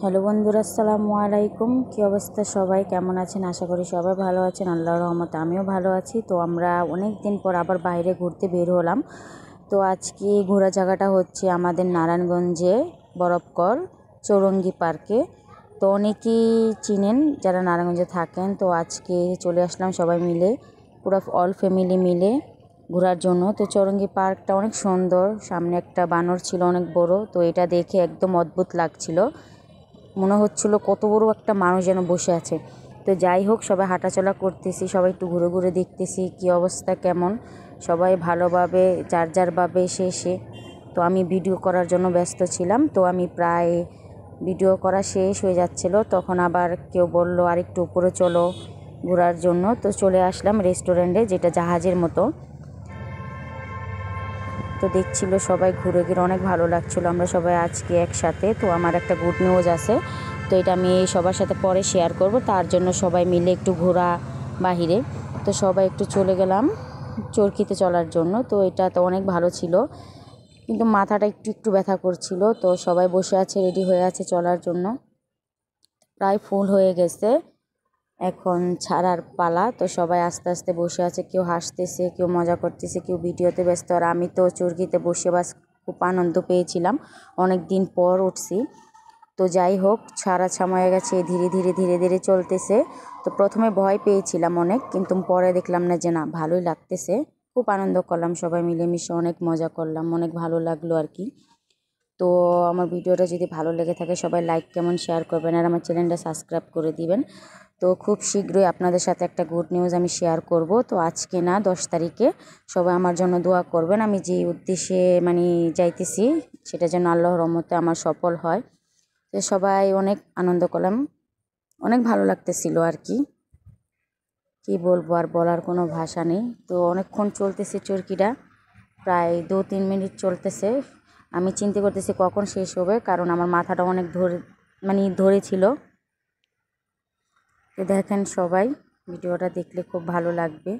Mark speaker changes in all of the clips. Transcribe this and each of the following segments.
Speaker 1: Hello বন্ধুরা, আসসালামু আলাইকুম। কী অবস্থা সবাই, কেমন আছেন? আশা করি সবাই ভালো আছেন। আল্লাহর রহমতে আমিও ভালো আছি। তো আমরা অনেক দিন পর আবার বাইরে ঘুরতে বের হলাম। তো আজকে ঘোরা জায়গাটা হচ্ছে আমাদের নারায়ণগঞ্জে বরফকল চৌরঙ্গি পার্কে। তো অনেকেই চিনেন যারা নারায়ণগঞ্জে থাকেন। তো আজকে চলে আসলাম সবাই মিলে, পুরো অল ফ্যামিলি মিলে ঘোরার জন্য। তো চৌরঙ্গি পার্কটা অনেক সুন্দর, সামনে একটা বানর ছিল অনেক বড়। তো এটা দেখে একদম অদ্ভুত লাগছিল, মনে হচ্ছিল কত বড় একটা মানুষ যেন বসে আছে। তো যাই হোক, সবাই হাঁটাচলা করতেছি, সবাই একটু ঘুরে ঘুরে দেখতেছি কী অবস্থা কেমন। সবাই ভালোভাবে যার যারভাবে এসে তো আমি ভিডিও করার জন্য ব্যস্ত ছিলাম। তো আমি প্রায় ভিডিও করা শেষ হয়ে যাচ্ছিল, তখন আবার কেউ বলল আর একটু উপরে চলো ঘোরার জন্য। তো চলে আসলাম রেস্টুরেন্টে, যেটা জাহাজের মতো। তো দেখছিল সবাই ঘুরে ঘুরে, অনেক ভালো লাগছিলো আমরা সবাই আজকে একসাথে। তো আমার একটা গুড নিউজ আছে, তো এটা আমি সবার সাথে পরে শেয়ার করব। তার জন্য সবাই মিলে একটু ঘোরা বাহিরে। তো সবাই একটু চলে গেলাম চরকিতে চলার জন্য। তো এটা তো অনেক ভালো ছিল, কিন্তু মাথাটা একটু একটু ব্যথা করছিল। তো সবাই বসে আছে, রেডি হয়ে আছে চলার জন্য। প্রায় ফুল হয়ে গেছে, এখন ছাড়ার পালা। তো সবাই আস্তে আস্তে বসে আছে, কেউ হাসতেছে, কেউ মজা করতেছে, কেউ ভিডিওতে ব্যস্ত। আর আমি তো চরকিতে বসে বাস খুব আনন্দ পেয়েছিলাম, অনেক দিন পর উঠছি। তো যাই হোক, ছাড়া হয়ে গেছে, ধীরে ধীরে ধীরে ধীরে চলতেছে। তো প্রথমে ভয় পেয়েছিলাম অনেক, কিন্তু পরে দেখলাম না যে না, ভালোই লাগতেছে। খুব আনন্দ করলাম সবাই মিলেমিশে, অনেক মজা করলাম, অনেক ভালো লাগলো আর কি। তো আমার ভিডিওটা যদি ভালো লেগে থাকে সবাই লাইক কেমন শেয়ার করবেন, আর আমার চ্যানেলটা সাবস্ক্রাইব করে দিবেন। তো খুব শীঘ্রই আপনাদের সাথে একটা গুড নিউজ আমি শেয়ার করব। তো আজকে না, 10 তারিখে। সবাই আমার জন্য দোয়া করবেন। আমি যে উদ্দেশ্যে যাইতেছি সেটা যেন আল্লাহর রহমতে আমার সফল হয়। তো সবাই অনেক আনন্দ করলাম, অনেক ভালো লাগতেছিল আর কি। কী বলবো, আর বলার কোনো ভাষা নেই। তো অনেকক্ষণ চলতেছে চরকিটা, প্রায় 2-3 মিনিট চলতেছে। আমি চিন্তা করতেছি কখন শেষ হবে, কারণ আমার মাথাটা অনেক ধরেছিল। তো দেখেন সবাই, ভিডিওটা দেখলে খুব ভালো লাগবে।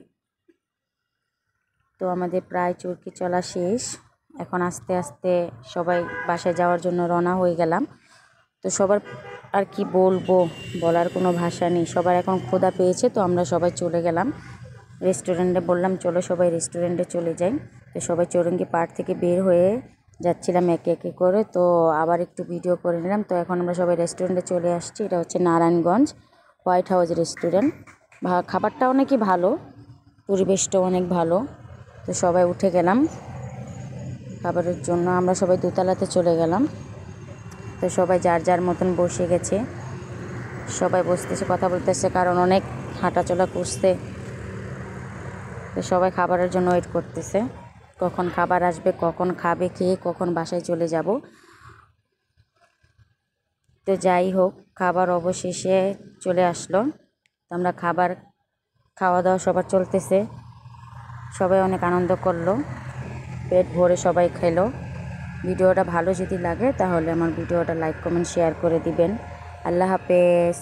Speaker 1: তো আমাদের প্রায় চরকি চলা শেষ, এখন আস্তে আস্তে সবাই বাসায় যাওয়ার জন্য রওনা হয়ে গেলাম। তো সবার আর কি বলবো, বলার কোনো ভাষা নেই। সবার এখন ক্ষুধা পেয়েছে, তো আমরা সবাই চলে গেলাম রেস্টুরেন্টে। বললাম চলো সবাই রেস্টুরেন্টে চলে যাই। তো সবাই চৌরঙ্গি পার্ক থেকে বের হয়ে যাচ্ছিলাম একে একে করে। তো আবার একটু ভিডিও করে নিলাম। তো এখন আমরা সবাই রেস্টুরেন্টে চলে আসছি। এটা হচ্ছে নারায়ণগঞ্জ হোয়াইট হাউস রেস্টুরেন্ট। খাবারটা অনেকই ভালো, পরিবেশটাও অনেক ভালো। তো সবাই উঠে গেলাম খাবারের জন্য, আমরা সবাই দোতলাতে চলে গেলাম। তো সবাই যার যার মতন বসে গেছে, সবাই বসতেছে, কথা বলতেছে, কারণ অনেক হাঁটাচলা করছে। তো সবাই খাবারের জন্য ওয়েট করতেছে, কখন খাবার আসবে, কখন খাবে, খেয়ে কখন বাসায় চলে যাব। তো যাই হোক, খাবার অবশেষে চলে আসলো। তো আমরা খাওয়া দাওয়া সবার চলতেছে, সবাই অনেক আনন্দ করলো, পেট ভরে সবাই খেলো। ভিডিওটা ভালো যদি লাগে তাহলে আমার ভিডিওটা লাইক কমেন্ট শেয়ার করে দিবেন। আল্লাহ হাফেজ।